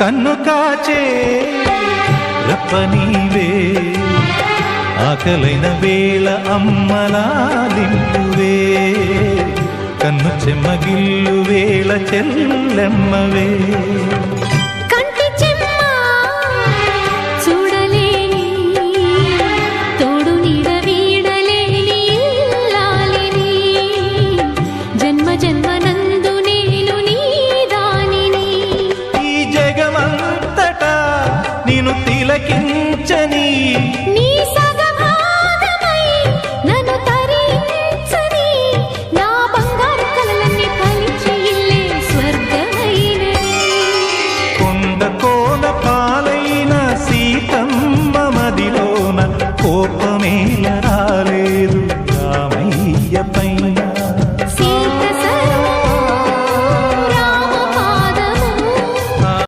కన్ను కాచే రప్పనీవే ఆకలైన వేళ అమ్మలాలింపువే కన్ను చెమ్మగిల్లు వేళ చెల్లెమ్మవే నీ